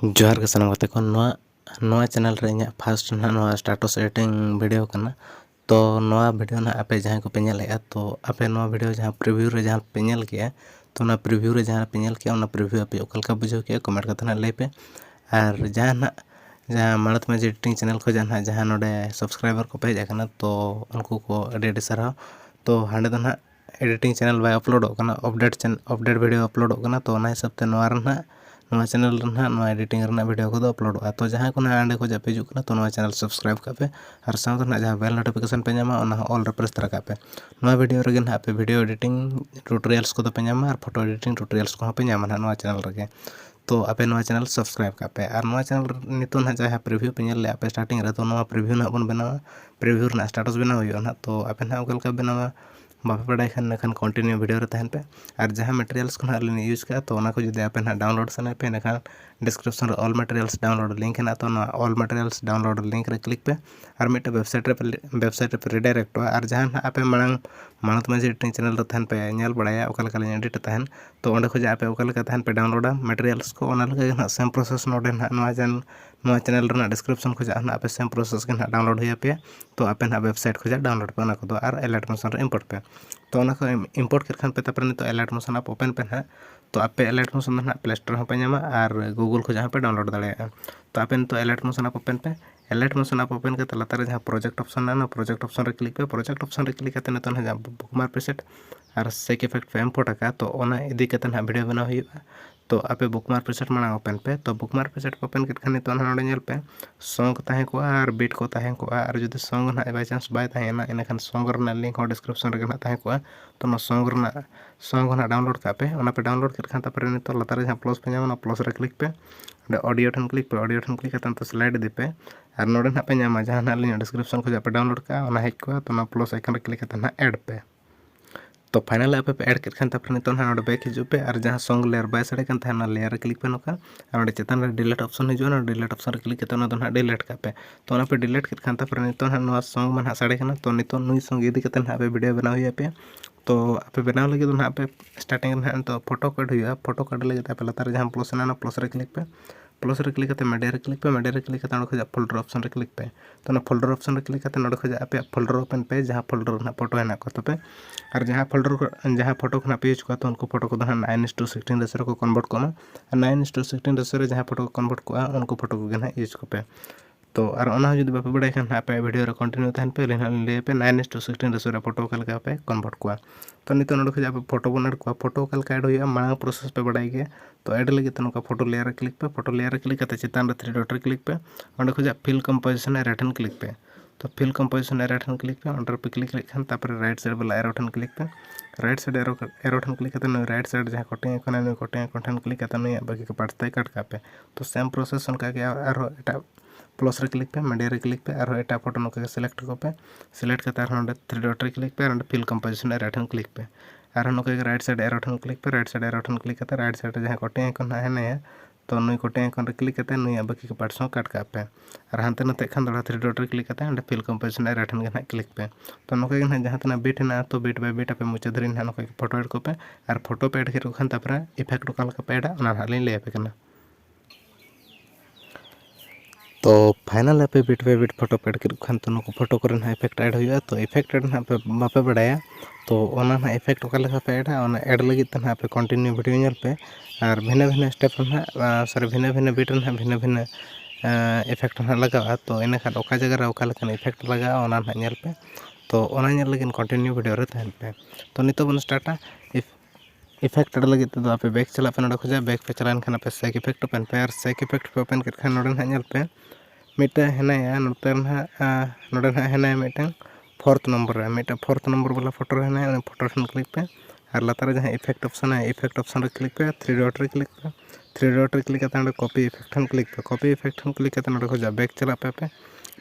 जोहार के सानम गाते को नवा चैनल रे इᱧᱟᱹᱜ फर्स्ट ना नवा स्टेटस एडिटिंग वीडियो करना तो नवा वीडियो ना आपे जहां को पे नेलेगा तो आपे नवा वीडियो जहां प्रीव्यू रे जहां पे नेल किया तो ना प्रीव्यू रे जहां पे नेल किया ना प्रीव्यू आपे ओकलका बुझो किया कमेंट करते ना लay पे और जहां मानत में एडिटिंग चैनल को जहां नोडे सब्सक्राइबर को पेज आकना तो उनको को एडिट सराव तो हांडे दो ना एडिटिंग चैनल बाय अपलोड होकना अपडेट वीडियो अपलोड होकना तो ना हिसाब ते नवा रना नवा चैनल रना नवा एडिटिंग रना वीडियो को अपलोड होगा तो जहां को ना आंडे को जापे जुकना तो नवा चैनल सब्सक्राइब कापे और साथ ना जहां बेल नोटिफिकेशन पे ᱧᱟᱢᱟ ᱚᱱᱟ ऑल रे प्रेस तरा कापे नवा वीडियो रे ना पे वीडियो एडिटिंग ट्यूटोरियल्स को पे ᱧᱟᱢᱟ और फोटो एडिटिंग ट्यूटोरियल्स को पे ᱧᱟᱢᱟ नवा चैनल रे तो आपे नवा चैनल सब्सक्राइब कापे और नवा चैनल नितो ना जहां प्रीव्यू पे नेल ले आपे स्टार्टिंग रे तो नवा प्रीव्यू ना बन बनावा प्रीव्यू ना स्टेटस बनावा हुयो ना तो आपे ना ओकलका बनावा बापे पढ़ाई खान कंटिन्यू वीडियो रे तहन पे और जहां मटेरियल्स को ना यूज का तो को जुदे आपे ना डाउनलोड सना पे ना डिस्क्रिप्शन रे ऑल मटेरियल्स डाउनलोड लिंक है तो ना ऑल मटेरियल्स डाउनलोड लिंक रे क्लिक पे और मिटे वेबसाइट पे रिडायरेक्ट और जहां आपे मानत में एडिटिंग चैनल रे तहन पे नेल बड़ाया ओकलका ले एडिट तहन तो ओंडे खज आपे ओकलका तहन पे डाउनलोड मटेरियल्स को ओना लगे ना सेम प्रोसेस नोडे ना नवा चैनल रे डिस्क्रिप्शन खज ना आपे सेम प्रोसेस के ना डाउनलोड हुई पे तो आपे ना वेबसाइट खज डाउनलोड पे ना को और एलाइट मोशन रे इंपोर्ट पे तो ओना को इंपोर्ट कर खान पे तपर नितो एलाइट मोशन आप ओपन पे ना तो आपे एलाइट मोशन ना प्ले स्टोर हो पे ᱧᱟᱢᱟ और गूगल को जहां पे डाउनलोड दाड़ेया तो आपे नितो एलाइट मोशन आप ओपन पे एलाइट मोशन आप ओपन के लातार जहां प्रोजेक्ट ऑप्शन ना प्रोजेक्ट ऑप्शन रे क्लिक पे प्रोजेक्ट ऑप्शन रे क्लिक करते नितो ना बुकमार्क प्रीसेट और सेक इफेक्ट पे इंपोर्ट का तो ओना इदी करते ना वीडियो बनाव हुआ तो आपे बुकमार्क प्रीसेट मांग ओपन पे तो बुकमार्क प्रीसेट ओपन के खान नितो ना नेल पे सॉन्ग ताहे को और बीट को ताहे को और जदि सॉन्ग ना बाय चांस बाय ताहे ना इन खान सॉन्ग रना लिंक हो डिस्क्रिप्शन रे ना ताहे को तो ना सॉन्ग ना डाउनलोड का पे ओना पे डाउनलोड कर खान तापर नितो लातार जहां प्लस पे ᱧᱟᱢᱟ ना प्लस रे क्लिक पे ऑडियो ठन क्लिक करते तो स्लाइड दी पे और नोडे ना पे ᱧᱟᱢᱟ जहां ना लिंक डिस्क्रिप्शन को पे डाउनलोड का ओना हेज को तो ना प्लस आइकन रे क्लिक करते ना ऐड पे तो फाइनल आप पे ऐड कर खान तापर नितो ना नोडे बैक हिजु पे और जहां सॉन्ग लेयर बाय सड़े कान थाना लेयर रे क्लिक पे नोका और नोडे चेतन रे डिलीट ऑप्शन हिजु ना डिलीट ऑप्शन रे क्लिक करते ना तो ना डिलीट का पे तो ना पे डिलीट कर खान तापर नितो ना नवा सॉन्ग मन सड़े कना तो नितो नुई सॉन्ग इदी करते ना पे वीडियो बनाव हुई पे तो आपे बनाव लगे तो ना पे स्टार्टिंग में तो फोटो कट हुआ फोटो कट लगे आप लातार जहां प्लस ना प्लस रे क्लिक पे प्लस रे क्लिक करते मीडिया रे क्लिक करते नोडे खजा फोल्डर ऑप्शन रे क्लिक पे तो ना फोल्डर ऑप्शन रे क्लिक करते नोडे खजा आपे फोल्डर ओपन पे जहां फोल्डर ना फोटो है ना को तो पे और जहां फोटो को ना पेज को तो उनको फोटो को 9:16 रेशो को कन्वर्ट को 9:16 रेशो रे जहां फोटो को कन्वर्ट को उनको फोटो को ना यूज को पे तो और ओना जदि बापे बड़ाई खान आपे वीडियो रे कंटिन्यू तहन पे ले पे 9:16 रेशो रे फोटो कलका पे कन्वर्ट को तो नितो नोडे खजा आप फोटो बन ऐड को फोटो कलका ऐड हुआ मांग प्रोसेस पे बड़ाई गया तो ऐड लगे तो नका फोटो लेयर रे क्लिक पे फोटो लेयर रे क्लिक करते चितान रे 3 डॉट रे क्लिक पे ओंडे खजा फिल कंपोजिशन एरो ठन क्लिक पे तो फिल कंपोजिशन एरो ठन क्लिक पे ओंडर पे क्लिक खान तापर राइट साइड वाला एरो ठन क्लिक पे राइट साइड एरो ठन क्लिक करते राइट साइड जहां कटिंग ठन क्लिक करते बाकी के पार्ट तय कट का पे तो सेम प्रोसेस उनका के और एटा प्लस रे क्लिक पे मीडिया रे क्लिक पे और एटा फोटो नका सिलेक्ट को पे सिलेक्ट करते और 3 डॉट रे क्लिक पे और फिल कंपोजिशन एरो ठन क्लिक पे और नका राइट साइड एरो ठन क्लिक पे राइट साइड एरो ठन क्लिक करते राइट साइड जहां कटिंग आइकन है तो नुई कटिंग आइकन रे क्लिक करते नुई बाकी के पार्ट सो कट का पे और हानते नते खान दड़ा 3 डॉट रे क्लिक करते और फिल कंपोजिशन एरो ठन के क्लिक पे तो नका के जहां तना बीट ना तो बीट बाय बीट पे मुचा धरी ना नका फोटो ऐड को पे और फोटो पे ऐड कर खान तापर इफेक्ट को का पे एडा ओना हालिन ले पे कना तो फाइनल पे बीट फोटो पे ऐड कर खान तो नुको फोटो करे ना इफेक्ट ऐड हुआ तो इफेक्ट ऐड ना पे बापे बड़ाया तो ओना ना इफेक्ट का पे ऐड ओना ऐड लगी तना पे कंटिन्यू वीडियो नेल पे और भिन्न स्टेप ना सॉरी भिन्न बीट ना भिन्न इफेक्ट ना लगा तो इन खान ओका जगह रे ओका लेकन इफेक्ट लगा ओना ना नेल पे तो ओना नेल लगी कंटिन्यू वीडियो रे तहन पे तो नितो बन स्टार्टा इफेक्ट ऐड लगी तो आपे बैक चला पे नोडे खजा बैक पे चलान खान पे सेक इफेक्ट ओपन पे और सेक इफेक्ट पे ओपन कर खान नोडे ना नेल पे मिटा हेनाया नोते नोडे ना हेनाया मिटा फोर्थ नंबर वाला फोटो रहना है फोटो ठन क्लिक पे और लातार जहां इफेक्ट ऑप्शन रे क्लिक पे 3 डॉट रे क्लिक पे 3 डॉट रे क्लिक करते कॉपी इफेक्ट ठन क्लिक पे कॉपी इफेक्ट ठन क्लिक करते नोडे खजा बैक चला पे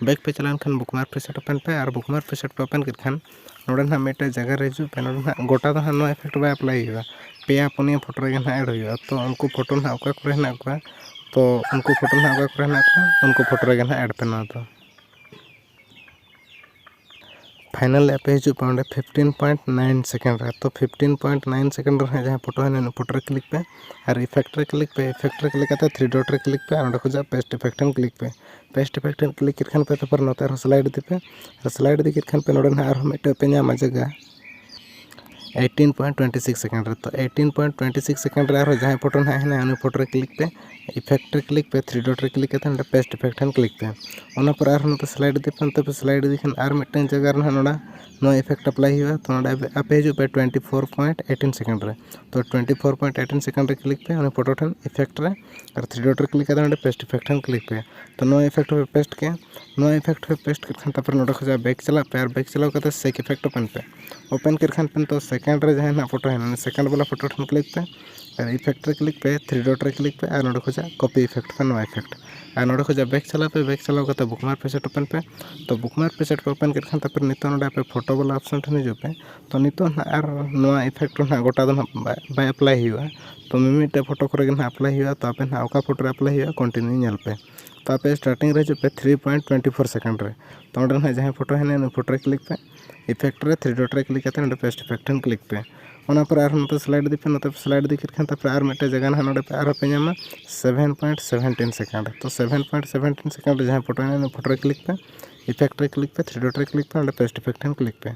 बैक पे चलान खान बुकमार्क प्रीसेट ओपन पे और बुकमार्क प्रीसेट पे ओपन कर खान नोडे ना मिटा जगह रे हिजु पे नोडे ना गोटा तो नो इफेक्ट बाय अप्लाई हुआ पेया पुनिया फोटो रे ना ऐड हुआ तो उनको फोटो ना ओका करे ना को तो उनको फोटो ना ओका करे ना को उनको फोटो रे ना ऐड पे ना तो फाइनल पे हिजू पे 15.9 सेकेंड रे। तो 15.9 सेकेंड रे जहाँ फोटो है फोटो रे क्लिक पे और इफेक्ट रे क्लिक पे करते 3 डॉट रे क्लिक पे और खोजा पेस्ट इफेक्ट क्लिक पे क्लिक खान पे तापर नोते स्लाइड दी पे स्लाइड दी खान पे नोडे और मिटे पे नामा जगह 18.26 सेकेंड रे। तो 18.26 सेकेंड रे जहाँ फोटो ना है उन फोटो रे क्लिक पे इफेक्ट रे क्लिक पे 3 डॉट रे क्लिक करते पेस्ट इफेक्ट क्लिक पे ओना पर और नोते स्लाइड दी पे स्लाइड दी खान और मिटे जगह रे नोडा नो इफेक्ट अप्लाई हुआ। तो नोडे आपे हिजू पे 24.18 सेकेंड रे। तो 24.18 सेकेंड रे क्लिक पे उन फोटो ठन इफेक्ट रे और 3 डॉट रे क्लिक करते पेस्ट इफेक्ट क्लिक पे। तो नो इफेक्ट पे पेस्ट के नो इफेक्ट पे पेस्ट कर खान तापर नोडे खोजा बैक चला पे और बैक चलाव करते सेक इफेक्ट ओपन कर खान पे तो सेकेंड रे जहाँ फोटो है सेकेंड वाला फोटो ठन क्लिक पे और इफेक्ट रे क्लिक पे 3 डॉट रे क्लिक पे और नोडे खोजा कॉपी इफेक्ट पे नो इफेक्ट और नोडे खोजा बैक चलाव करते बुकमार्क पे सेट ओपन पे। तो बुकमार्क पे सेट ओपन कर खान तापर नितो नोडे पे फोटो वाला ऑप्शन ठन हिजू पे। तो नितो ना और नो इफेक्ट ना गोटा दो बाय अप्लाई हुआ। तो मिमिटे फोटो करे ना अप्लाई हुआ। तो आपे ना ओका फोटो रे अप्लाई हुआ कंटिन्यू नेल पे। तो आपे स्टार्टिंग रे पे 3.24 सेकेंड रे। तो नोडे ना जहाँ फोटो है फोटो रे क्लिक पे इफेक्ट रे 3 डॉट रे क्लिक करते पेस्ट इफेक्ट क्लिक पे ओना पर और नोते स्लाइड दी पे नोते स्लाइड दी खान तापर और मिटे जगह ना नोडे पे और पे नामा 7.17 सेकेंड। तो 7.17 सेकेंड जहाँ फोटो है फोटो रे क्लिक पे इफेक्ट रे क्लिक पे 3 डॉट रे क्लिक पे पेस्ट इफेक्ट क्लिक पे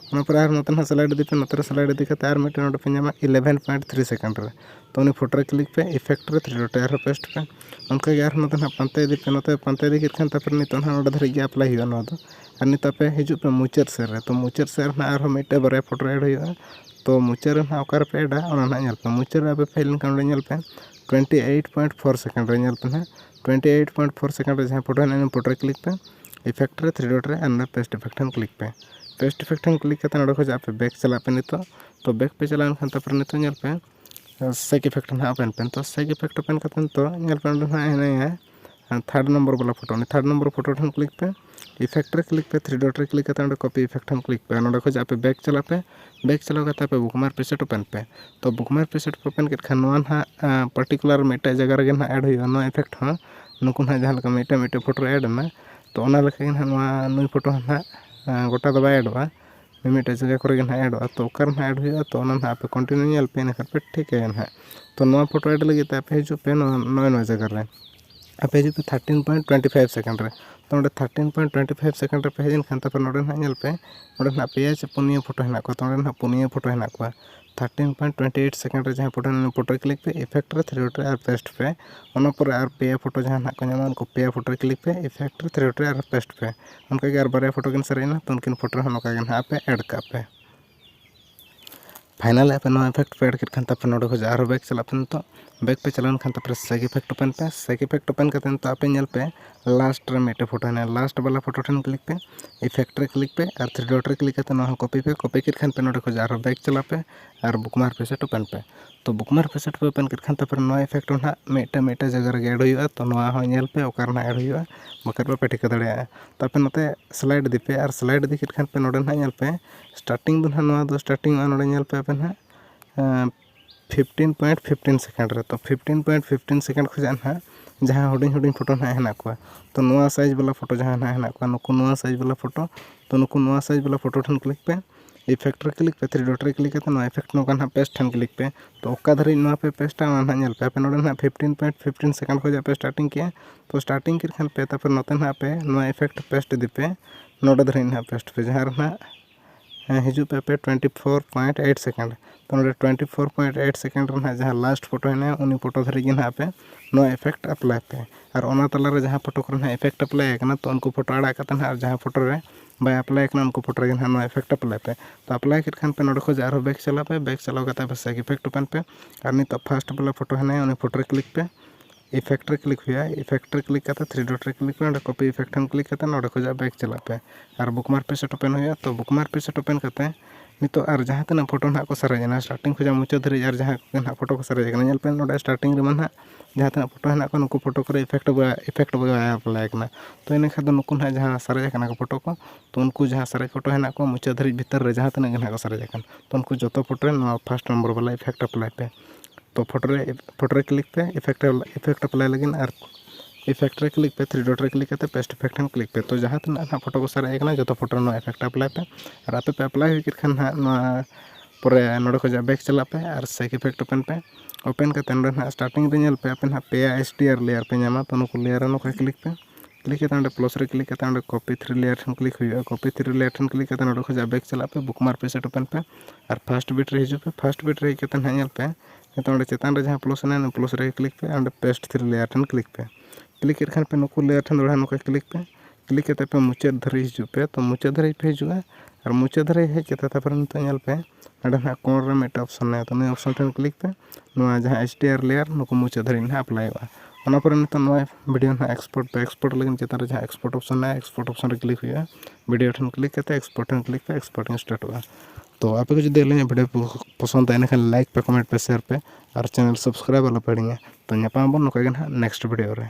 ओना पर और नोते स्लाइड दी पे नोते स्लाइड दी करते और मिटे नोडे पे नामा 11.3 सेकेंड रे। तो उन फोटो रे क्लिक पे इफेक्ट रे 3 डॉट और पेस्ट पे उनका यार नोते पांते दी पे नोते पांते दी खान तापर नितो ना नोडे धरि अप्लाई हुआ ना और नित पे हिजू पे मुचाद सेर रे। तो मुचाद सेर ना और मिटे बारे फोटो ऐड हुआ। तो मुचाद ना ओकार पे एडा ओना ना नेल पे मुचाद रे फेल इन काउंट नेल पे 28.4 सेकेंड रे नेल पे ना 28.4 सेकेंड रे जहाँ फोटो है फोटो रे क्लिक पे इफेक्ट रे 3 डॉट रे और पेस्ट इफेक्ट क्लिक पे पेस्ट इफेक्ट क्लिक करते नोडे खोजा पे बैक चला पे नितो। तो बैक पे चला खान तापर नितो नेल पे सेक इफेक्ट ना ओपन पे। तो सेक इफेक्ट ओपन करते तो नेल पे ना है थर्ड नंबर वाला फोटो थर्ड नंबर फोटो ठन क्लिक पे इफेक्ट रे क्लिक पे 3 डॉट रे क्लिक करते कॉपी इफेक्ट क्लिक पे नोडे खोजा पे बैक चला पे बैक चलाव करते बुकमार्क पे सेट ओपन पे। तो बुकमार्क पे सेट ओपन कर खान ना पर्टिकुलर मिटे जगह रे ना ऐड हुआ नो इफेक्ट हाँ नुकु ना जहाँ मिटे मिटे फोटो ऐड ना। तो ओना लेखा नुई फोटो ना गोटा दो ऐडवा मिमिटे जगह करे ना ऐडवा। तो ओकर ना ऐड हुआ। तो ओना आपे कंटिन्यू नेल पे ना पे ठीक है ना। तो नो फोटो ऐड लगे आपे हिजू पे नो जगह रे आपे हिजू पे 13.25 सेकेंड रे। तो 13.25 सेकेंड रे पे हजन खान तापर नोडे ना नेल पे नोडे ना पे पुनिया फोटो है को। तो ना पुनिया फोटो है को 13.28 सेकेंड रे जहाँ फोटो क्लिक पे इफेक्ट रे 3 डॉट रे और पेस्ट पे ओना पर और पे फोटो जहाँ ना को नामा उनको पे फोटो क्लिक पे इफेक्ट रे 3 डॉट रे और पेस्ट पे उनका के और बारे फोटो किन सरेना। तो उनकिन फोटो हम नोका गन पे ऐड का पे फाइनल पे नो इफेक्ट पे ऐड कर खान तापर नोडे खोजा और बैक चला पे। तो बैक पे चलान खान तापर सेक इफेक्ट ओपन पे सेक इफेक्ट ओपन करते तो आपे नेल पे लास्ट रे मिटे फोटो है लास्ट वाला फोटो ठन क्लिक पे इफेक्ट रे क्लिक पे और 3 डॉट रे क्लिक करते ना कॉपी कर खान पे नोडे खोजा और बैक चला पे और बुकमार्क पे सेट ओपन पे। तो बुकमार्क पे सेट ओपन कर खान तापर नो इफेक्ट ना मिटे मिटे जगह रे ऐड हुआ। तो नोआ हो नेल पे ओकार ना ऐड हुआ बकर पे ठिका दाड़े। तो आपे नोते स्लाइड दी पे और स्लाइड दी खान पे नोडे ना नेल पे स्टार्टिंग दो ना दो स्टार्टिंग नोडे नेल पे आपे ना 15.15 सेकेंड रे। तो 15.15 सेकेंड खोजा ना जहाँ हुडिंग हुडिंग फोटो ना है को। तो नुआ साइज वाला फोटो जहाँ ना है को नुकु नुआ साइज वाला फोटो। तो नुकु नुआ साइज वाला फोटो ठन क्लिक पे इफेक्ट रे क्लिक पे 3 डॉट रे क्लिक करते इफेक्ट नोका ना पेस्ट ठन क्लिक पे। तो ओका धरी नुआ पे पेस्ट ना नेल पे आपे नोडे ना 15.15 सेकेंड खोजा पे स्टार्टिंग किया। तो स्टार्टिंग कर खान पे तापर नोते ना पे नुआ इफेक्ट पेस्ट दी पे नोडे धरी ना पेस्ट पे जहाँ ना हिजू पे 24.8 सेकेंड। तो 24.8 सेकेंड ना जहाँ लास्ट फोटो है उन फोटो धरी ना पे नो इफेक्ट अप्लाई पे और ओना तला जहाँ फोटो को इफेक्ट अप्लाई करना। तो उनको फोटो आड़ा करते और जहाँ फोटो रे बाय अप्लाई करना उनको फोटो रे नो इफेक्ट अप्लाई पे। तो अप्लाई कर खान पे नोडे खोज और बैक चला पे बैक चलाव करते सेक इफेक्ट ओपन पे और नित फर्स्ट वाला फोटो है उन फोटो रे क्लिक पे इफेक्ट रे क्लिक हुआ इफेक्ट रे क्लिक करते 3 डॉट रे क्लिक पे कॉपी इफेक्ट क्लिक करते नोडे खोजा बैक चला पे और बुकमार्क पे सेट ओपन हुआ। तो बुकमार्क पे सेट ओपन करते नितो और जहाँ तना फोटो ना को सरेजना स्टार्टिंग खोजा मुचाद धरी और जहाँ ना फोटो को सरेजना नेल पे नोडे स्टार्टिंग रे ना जहाँ तना फोटो है को नुकु फोटो को इफेक्ट बाय अप्लाई करना। तो इन खाद नुकु ना जहाँ सरेज को फोटो को। तो उनको जहाँ सरेज फोटो है को मुचाद धरी भीतर रे जहाँ तना ना को सरेज तो उनको जो फोटो फर्स्ट नंबर वाला इफेक्ट अप्लाई पे। तो फोटो रे क्लिक पे इफेक्ट अप्लाई लगे और इफेक्ट रे क्लिक पे 3 डॉट रे क्लिक करते पेस्ट इफेक्ट में क्लिक पे तो जहाँ तीन ना फोटो को सारे जो तो फोटो नो इफेक्ट अप्लाई पे और आप पे अप्लाई हुई खान ना पूरे नोड़े को बैक चला पे और सेक इफेक्ट ओपन करते ना स्टार्टिंग रे पे आप ना पे HDR लेयर पे नामा तो नुको लेयर नुको क्लिक पे क्लिक करते प्लस रे क्लिक करते कॉपी 3 लेयर क्लिक हुआ कॉपी 3 लेयर क्लिक करते नोड़े को बैक चला पे बुकमार्क पे सेट ओपन पे और फर्स्ट बीट रे हिजू पे फर्स्ट बीट रे करते ना पे तो चेतान रे प्लस ना प्लस रे क्लिक पे और पेस्ट 3 लेयर क्लिक पे क्लिक खान पे नुको लेयर दोड़ा नुको क्लिक पे मुचाद धरी हिजू पे तो मुचाद धरी पे हिजुआ और मुचाद धरी हेज करते तापर नितो पे अरे ना कोण रे मिट ऑप्शन है तो नहीं ऑप्शन ठन क्लिक पे जहाँ HDR लेयर नुको मुचाद धरी ना अप्लाई होना पर नितो वीडियो ना एक्सपोर्ट लगे चेतान जहाँ एक्सपोर्ट ऑप्शन है एक्सपोर्ट ऑप्शन रे क्लिक हुआ वीडियो ठन क्लिक करते एक्सपोर्ट ठन क्लिक पे एक्सपोर्टिंग स्टार्ट हुआ तो आप को जो वीडियो पसंद आए ना लाइक पे कमेंट पे शेयर पे और चैनल सब्सक्राइब वाला पड़ेंगे तो नापाम बन नौका नेक्स्ट वीडियो रे।